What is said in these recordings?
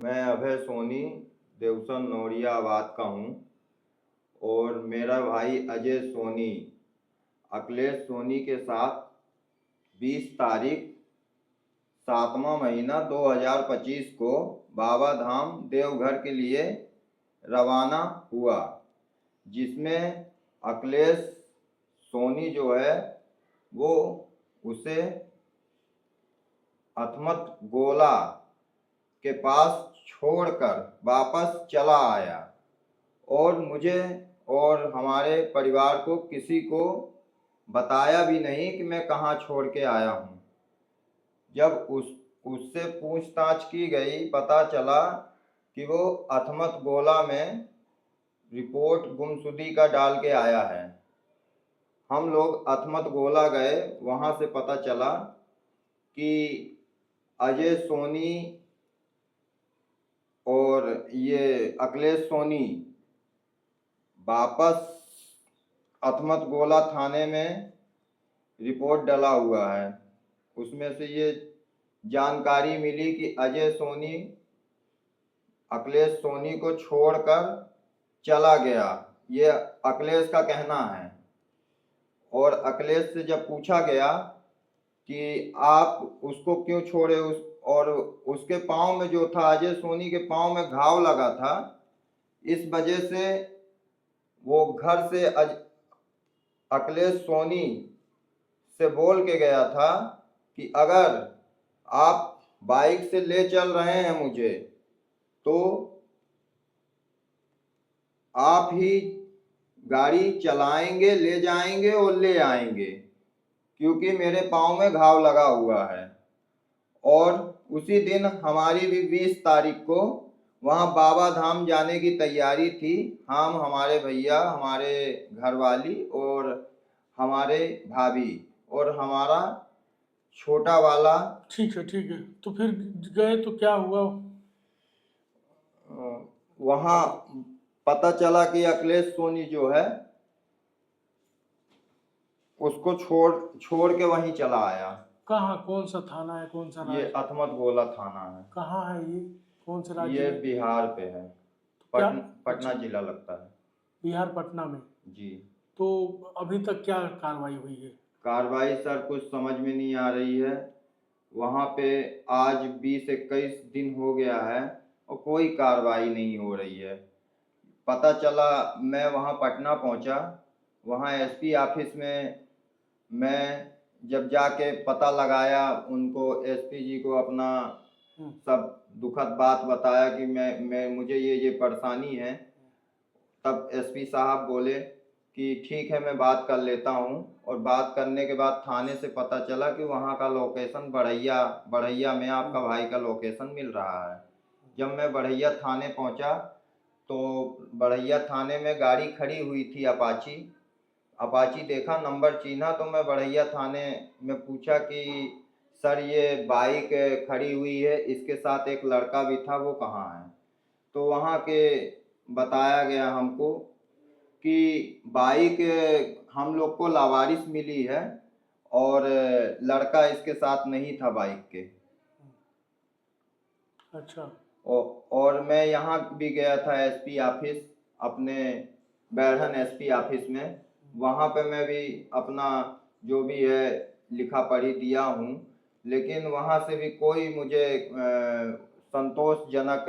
मैं अभय सोनी देवसन नौरियाबाद का हूँ और मेरा भाई अजय सोनी अखिलेश सोनी के साथ 20 तारीख 7वां महीना 2025 को बाबा धाम देवघर के लिए रवाना हुआ, जिसमें अखिलेश सोनी जो है वो उसे अथमत गोला के पास छोड़कर वापस चला आया और मुझे और हमारे परिवार को किसी को बताया भी नहीं कि मैं कहाँ छोड़ के आया हूँ। जब उससे पूछताछ की गई, पता चला कि वो अथमत गोला में रिपोर्ट गुमशुदगी का डाल के आया है। हम लोग अथमत गोला गए, वहाँ से पता चला कि अजय सोनी और ये अखिलेश सोनी वापस अथमत गोला थाने में रिपोर्ट डला हुआ है। उसमें से ये जानकारी मिली कि अजय सोनी अखिलेश सोनी को छोड़कर चला गया, ये अखिलेश का कहना है। और अखिलेश से जब पूछा गया कि आप उसको क्यों छोड़े, और उसके पाँव में जो था, अजय सोनी के पाँव में घाव लगा था, इस वजह से वो घर से अखिलेश सोनी से बोल के गया था कि अगर आप बाइक से ले चल रहे हैं मुझे तो आप ही गाड़ी चलाएंगे, ले जाएंगे और ले आएंगे, क्योंकि मेरे पाँव में घाव लगा हुआ है। और उसी दिन हमारी भी 20 तारीख को वहाँ बाबा धाम जाने की तैयारी थी। हम, हमारे भैया, हमारे घरवाली और हमारे भाभी और हमारा छोटा वाला। ठीक है। तो फिर गए तो क्या हुआ? वहाँ पता चला कि अखिलेश सोनी जो है उसको छोड़ के वहीं चला आया। कहाँ, कौन सा थाना है, कौन सा ये राज्य? अथमत गोला थाना है। कहाँ है ये, कौन सा राज्य ये है? बिहार पे है। तो क्या? पटना जिला लगता है। बिहार, पटना में? जी। तो अभी तक क्या कार्रवाई हुई है? कार्रवाई सर कुछ समझ में नहीं आ रही है। वहाँ पे आज 20-21 दिन हो गया है और कोई कार्रवाई नहीं हो रही है। पता चला, मैं वहाँ पटना पहुँचा, वहाँ एसपी ऑफिस में मैं जब जाके पता लगाया, उनको एसपी जी को अपना सब दुखद बात बताया कि मुझे ये परेशानी है, तब एसपी साहब बोले कि ठीक है, मैं बात कर लेता हूँ। और बात करने के बाद थाने से पता चला कि वहाँ का लोकेशन बढ़ैया में आपका भाई का लोकेशन मिल रहा है। जब मैं बढ़ैया थाने पहुँचा तो बढ़ैया थाने में गाड़ी खड़ी हुई थी अपाची देखा, नंबर चिन्हा, तो मैं बढ़ैया थाने में पूछा कि सर ये बाइक खड़ी हुई है, इसके साथ एक लड़का भी था, वो कहाँ है? तो वहाँ के बताया गया हमको कि बाइक हम लोग को लावारिस मिली है और लड़का इसके साथ नहीं था बाइक के। अच्छा। और मैं यहाँ भी गया था एसपी ऑफिस, अपने बैढ़न एसपी ऑफिस में। वहाँ पे मैं भी अपना जो भी है लिखा पढ़ी दिया हूँ, लेकिन वहाँ से भी कोई मुझे संतोषजनक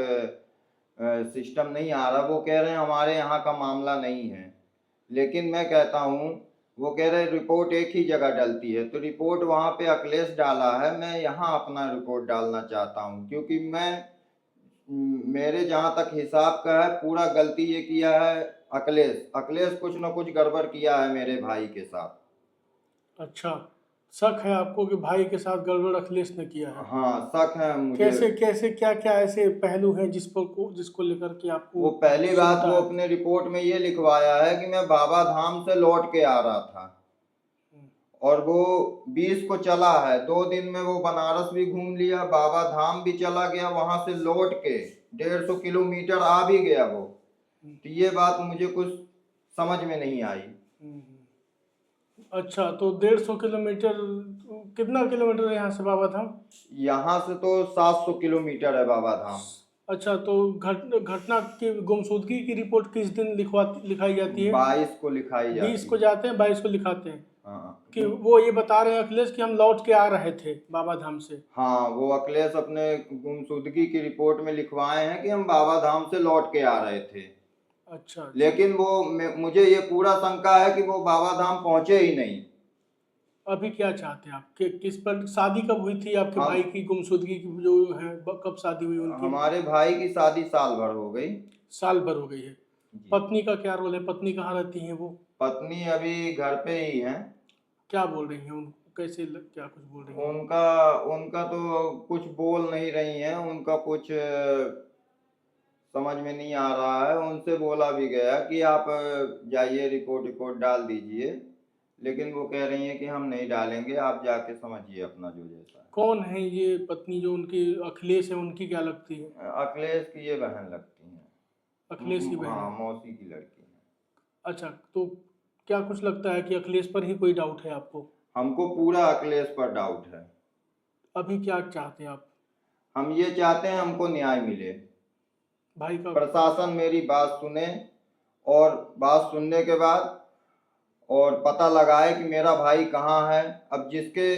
सिस्टम नहीं आ रहा। वो कह रहे हैं हमारे यहाँ का मामला नहीं है, लेकिन मैं कहता हूँ, वो कह रहे रिपोर्ट एक ही जगह डलती है, तो रिपोर्ट वहाँ पे अखिलेश डाला है, मैं यहाँ अपना रिपोर्ट डालना चाहता हूँ, क्योंकि मेरे जहाँ तक हिसाब का है पूरा गलती ये किया है अखिलेश कुछ न कुछ गड़बड़ किया है मेरे भाई के साथ। अच्छा, शक है आपको कि भाई के साथ गड़बड़ अखिलेश ने किया है? हाँ, शक है मुझे। कैसे क्या क्या ऐसे पहलू हैं जिसको लेकर के आपको वो पहली बात, वो चिंता है? अपने रिपोर्ट में ये लिखवाया है कि मैं बाबा धाम से लौट के आ रहा था और वो 20 को चला है। 2 दिन में वो बनारस भी घूम लिया, बाबा धाम भी चला गया, वहां से लौट के 150 किलोमीटर आ भी गया वो। तो ये बात मुझे कुछ समझ में नहीं आई। अच्छा, तो 150 किलोमीटर, कितना किलोमीटर है यहाँ से बाबा धाम? यहाँ से तो 700 किलोमीटर है बाबा धाम। अच्छा, तो घटना की गुमशुदगी की रिपोर्ट किस दिन लिखाई जाती है? 22 को लिखाई 20 जाती को है। जाते हैं, 22 को लिखाते हैं। हाँ कि वो ये बता रहे हैं अखिलेश कि हम लौट के आ रहे थे बाबा धाम से। हाँ, वो अखिलेश अपने गुमशुदगी की रिपोर्ट में लिखवाए हैं कि हम बाबा धाम से लौट के आ रहे थे। अच्छा अच्छा। लेकिन मुझे ये पूरा शंका है कि वो बाबा धाम पहुंचे ही नहीं। अभी क्या चाहते हैं आप कि किस पर शादी कब हुई थी आपके भाई हम की? गुमशुदगी की जो है कब शादी हुई उनकी? हमारे भाई की शादी साल भर हो गई। साल भर हो गई है। जी। पत्नी का क्या रोल है? पत्नी कहाँ रहती हैं वो? पत्नी अभी घर पे ही है। क्या बोल रही हैं उन कैसे क्या कुछ बोल रही हैं? उनका उनका तो कुछ बोल नहीं रही हैं। उनका कुछ समझ में नहीं आ रहा है। उनसे बोला भी गया कि आप जाइए रिपोर्ट डाल दीजिए, लेकिन वो कह रही हैं कि हम नहीं डालेंगे, आप जाके समझिए अपना जो जैसा कौन है ये पत्नी जो उनकी अखिलेश है, उनकी क्या लगती है? है। अखिलेश की ये बहन लगती हैं। अखिलेश की बहन हाँ, है। मौसी की लड़की है। अच्छा, तो क्या कुछ लगता है कि अखिलेश पर ही कोई डाउट है आपको? हमको पूरा अखिलेश पर डाउट है। अभी क्या चाहते हैं आप? हम ये चाहते हैं हमको न्याय मिले। भाई का। प्रशासन मेरी बात सुने, और बात सुनने के बाद और पता लगाए कि मेरा भाई कहाँ है। अब जिसके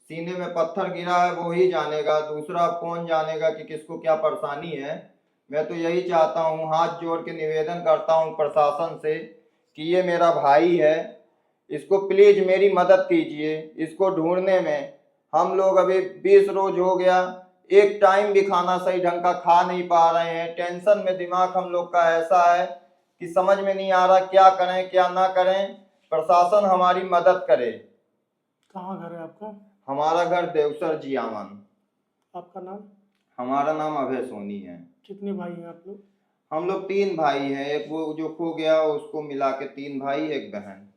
सीने में पत्थर गिरा है वो ही जानेगा, दूसरा कौन जानेगा कि किसको क्या परेशानी है। मैं तो यही चाहता हूँ, हाथ जोड़ के निवेदन करता हूँ प्रशासन से कि ये मेरा भाई है, इसको प्लीज मेरी मदद कीजिए। इसको ढूंढने में हम लोग अभी 20 रोज हो गया, एक टाइम भी खाना सही ढंग का खा नहीं पा रहे हैं। टेंशन में दिमाग हम लोग का ऐसा है कि समझ में नहीं आ रहा क्या करें क्या ना करें। प्रशासन हमारी मदद करे। कहाँ घर है आपका? हमारा घर देवसर जियावन। आपका नाम? हमारा नाम अभय सोनी है। कितने भाई हैं आप लोग? हम लोग 3 भाई हैं। एक वो जो खो गया उसको मिला के 3 भाई एक बहन।